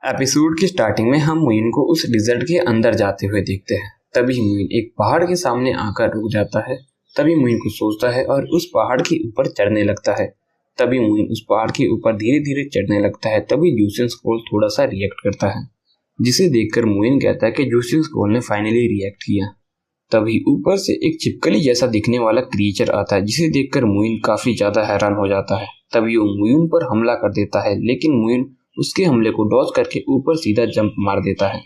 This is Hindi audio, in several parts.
एपिसोड की स्टार्टिंग में हम मुइन को उस डिजर्ट के अंदर जाते हुए देखते हैं। तभी मुइन एक पहाड़ के सामने आकर रुक जाता है। तभी मुइन कुछ सोचता है और उस पहाड़ के ऊपर चढ़ने लगता है। तभी मुइन उस पहाड़ के ऊपर धीरे धीरे चढ़ने लगता है। तभी जूसियन स्क्रॉल थोड़ा सा रिएक्ट करता है, जिसे देखकर मुइन कहता है कि जूसियन स्क्रॉल ने फाइनली रिएक्ट किया। तभी ऊपर से एक छिपकली जैसा दिखने वाला क्रिएचर आता है, जिसे देखकर मुइन काफी ज्यादा हैरान हो जाता है। तभी वो मुइन पर हमला कर देता है, लेकिन मुइन उसके हमले को डॉज करके ऊपर सीधा जंप मार देता है।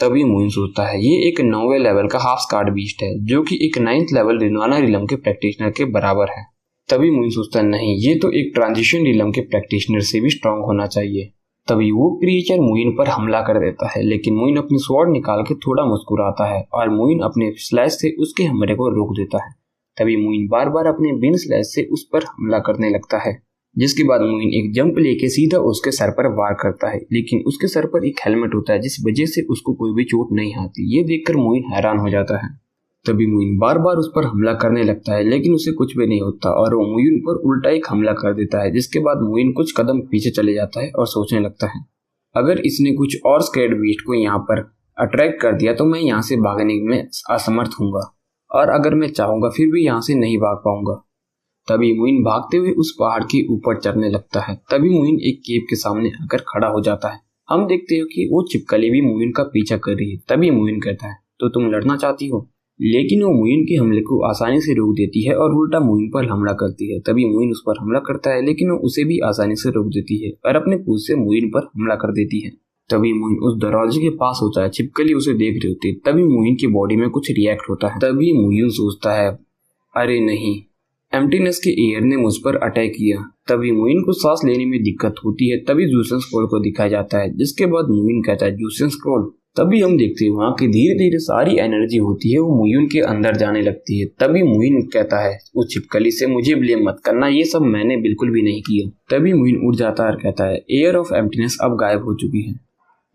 तभी मुइन सोचता है ये एक 9वें लेवल का हाफ स्कार्ड बीस्ट है, जो कि एक 9th लेवल रिनवाना रिलम के प्रैक्टिशनर के बराबर है। तभी मुइन सोचता है नहीं, ये तो एक ट्रांजिशन रिलम के प्रैक्टिशनर से भी स्ट्रांग होना चाहिए। तभी वो क्रिएचर मुइन पर हमला कर देता है, लेकिन मुइन अपनी स्वॉर्ड निकाल के थोड़ा मुस्कुराता है और मुइन अपने स्लैश से उसके हमले को रोक देता है। तभी मुइन बार बार अपने बिन स्लैश से उस पर हमला करने लगता है, जिसके बाद मुइन एक जंप लेके सीधा उसके सर पर वार करता है, लेकिन उसके सर पर एक हेलमेट होता है, जिस वजह से उसको कोई भी चोट नहीं आती। ये देखकर मुइन हैरान हो जाता है। तभी मुइन बार बार उस पर हमला करने लगता है, लेकिन उसे कुछ भी नहीं होता और वो मुइन पर उल्टा एक हमला कर देता है, जिसके बाद मुइन कुछ कदम पीछे चले जाता है और सोचने लगता है अगर इसने कुछ और स्कैर्ड बीस्ट को यहाँ पर अट्रैक्ट कर दिया तो मैं यहाँ से भागने में असमर्थ हूँगा, और अगर मैं चाहूँगा फिर भी यहाँ से नहीं भाग पाऊंगा। तभी मुइन भागते हुए उस पहाड़ के ऊपर चढ़ने लगता है। तभी मुइन एक केव के सामने आकर खड़ा हो जाता है। हम देखते हो कि वो छिपकली भी मुइन का पीछा कर रही है। तभी मुइन कहता है तो तुम लड़ना चाहती हो, लेकिन वो मुइन के हमले को आसानी से रोक देती है और उल्टा मुइन पर हमला करती है। तभी मुइन उस पर हमला करता है, लेकिन वो उसे भी आसानी से रोक देती है और अपने पूंछ से मुइन पर हमला कर देती है। तभी मुइन उस दरवाजे के पास होता है। छिपकली उसे देख रही होती है। तभी मुइन की बॉडी में कुछ रिएक्ट होता है। तभी मुइन सोचता है अरे नहीं, एम्प्टीनेस के एयर ने मुझ पर अटैक किया। तभी मुइन को सांस लेने में दिक्कत होती है। तभी जूसियन स्क्रॉल को दिखाया जाता है, जिसके बाद मुइन कहता है जूसियन स्क्रॉल। तभी हम देखते हैं वहाँ की धीरे धीरे सारी एनर्जी होती है वो मुइन के अंदर जाने लगती है। तभी मुइन कहता है उस छिपकली से मुझे ब्लेम मत करना, ये सब मैंने बिल्कुल भी नहीं किया। तभी मुइन उड़ जाता है और कहता है एयर ऑफ एम्प्टीनेस अब गायब हो चुकी है,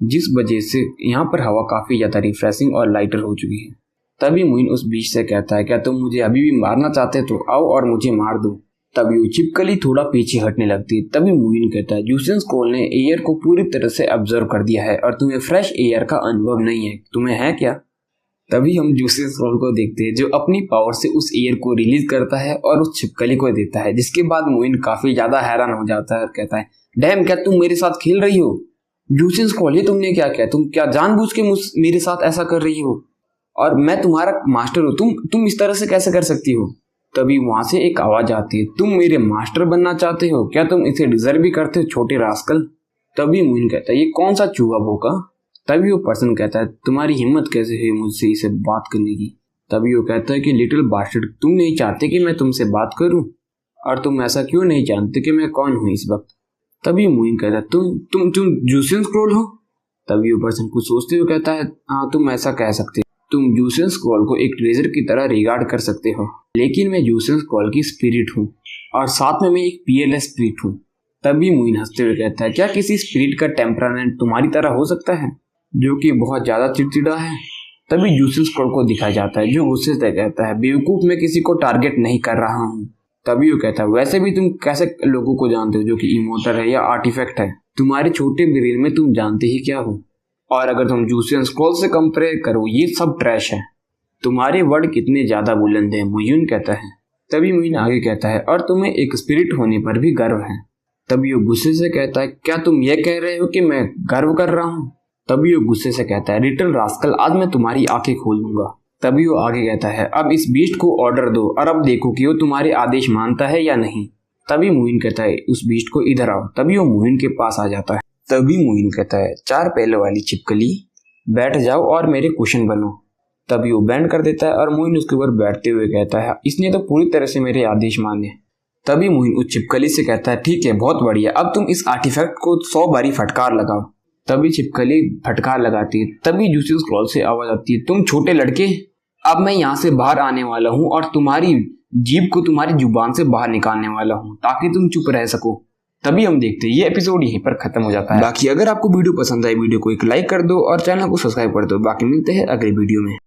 जिस वजह से यहाँ पर हवा काफी ज्यादा रिफ्रेशिंग और लाइटर हो चुकी है। तभी मुइन उस बीच से कहता है क्या तुम मुझे अभी भी मारना चाहते तो आओ और मुझे मार दो। तभी वो छिपकली थोड़ा पीछे हटने लगती है। तभी मुइन कहता है जूसियन स्क्रॉल ने एयर को पूरी तरह से ऑब्जर्व कर दिया है और तुम्हें फ्रेश एयर का अनुभव नहीं है, तुम्हें है क्या? तभी हम जूसियन स्क्रॉल को देखते हैं जो अपनी पावर से उस एयर को रिलीज करता है और उस छिपकली को देता है, जिसके बाद मुइन काफी ज्यादा हैरान हो जाता है और कहता है डैम, क्या तुम मेरे साथ खेल रही हो? जूसियन स्क्रॉल ये तुमने क्या किया? तुम क्या जानबूझ के मेरे साथ ऐसा कर रही हो? और मैं तुम्हारा मास्टर हूँ, तुम इस तरह से कैसे कर सकती हो? तभी वहां से एक आवाज आती है तुम मेरे मास्टर बनना चाहते हो? क्या तुम इसे डिजर्व भी करते हो छोटे रास्कल? तभी मुइन कहता है ये कौन सा चूहा भोंका? तभी वो पर्सन कहता है तुम्हारी हिम्मत कैसे हुई मुझसे इसे बात करने की? तभी वो कहता है कि लिटिल बास्टर्ड, तुम नहीं चाहते कि मैं तुमसे बात करूं, और तुम ऐसा क्यों नहीं जानते कि मैं कौन हूँ इस वक्त? तभी मुइन कहता है तुम जूसियन स्क्रॉल हो? तभी वो पर्सन कुछ सोचते हुए कहता है हाँ, तुम ऐसा कह सकते हो। तुम जूसियन स्क्रॉल को एक ट्रेजर की तरह रिगार्ड कर सकते हो, लेकिन मैं जूसियन स्क्रॉल की स्पिरिट हूँ और साथ में मैं एक पीएलएस स्पिरिट हूँ। तभी मुइन हंसते हुए कहता है क्या किसी स्पिरिट का टेम्परामेंट तुम्हारी तरह हो सकता है, जो कि बहुत ज्यादा चिड़चिड़ा है? तभी जूसियन स्क्रॉल को दिखाया जाता है जो गुस्से से कहता है बेवकूफ, मैं किसी को टारगेट नहीं कर रहा हूँ। तभी वो कहता है वैसे भी तुम कैसे लोगों को जानते हो जो कि इमोर्टल है या आर्टिफैक्ट है? तुम्हारे छोटे ब्रेन में तुम जानते ही क्या हो? और अगर तुम जूसियन स्क्रॉल से कंपेयर करो ये सब ट्रैश है। तुम्हारे वर्ड कितने ज्यादा बुलंद हैं, मुइन कहता है। तभी मुइन आगे कहता है और तुम्हें एक स्पिरिट होने पर भी गर्व है। तभी वो गुस्से से कहता है क्या तुम ये कह रहे हो कि मैं गर्व कर रहा हूँ? तभी वो गुस्से से कहता है लिटिल रास्कल, आज मैं तुम्हारी आंखें खोल दूंगा। तभी वो आगे कहता है अब इस बीस्ट को ऑर्डर दो और अब देखो कि वो तुम्हारे आदेश मानता है या नहीं। तभी मुइन कहता है उस बीस्ट को इधर आओ। तभी वो मुइन के पास आ जाता है। तभी मुइन कहता है 4 पैलों वाली छिपकली बैठ जाओ और मेरे कुशन बनो। तभी वो बैंड कर देता है और मुइन उसके ऊपर बैठते हुए कहता है इसने तो पूरी तरह से मेरे आदेश माने। तभी मुइन उस छिपकली से कहता है ठीक है, बहुत बढ़िया, अब तुम इस आर्टिफैक्ट को 100 बारी फटकार लगाओ। तभी छिपकली फटकार लगाती है। तभी जूसियन स्क्रॉल से आवाज आती है तुम छोटे लड़के, अब मैं यहाँ से बाहर आने वाला हूँ और तुम्हारी जीभ को तुम्हारी जुबान से बाहर निकालने वाला हूँ ताकि तुम चुप रह सको। तभी हम देखते हैं ये एपिसोड यहीं पर खत्म हो जाता है। बाकी अगर आपको वीडियो पसंद आए वीडियो को एक लाइक कर दो और चैनल को सब्सक्राइब कर दो। बाकी मिलते हैं अगले वीडियो में।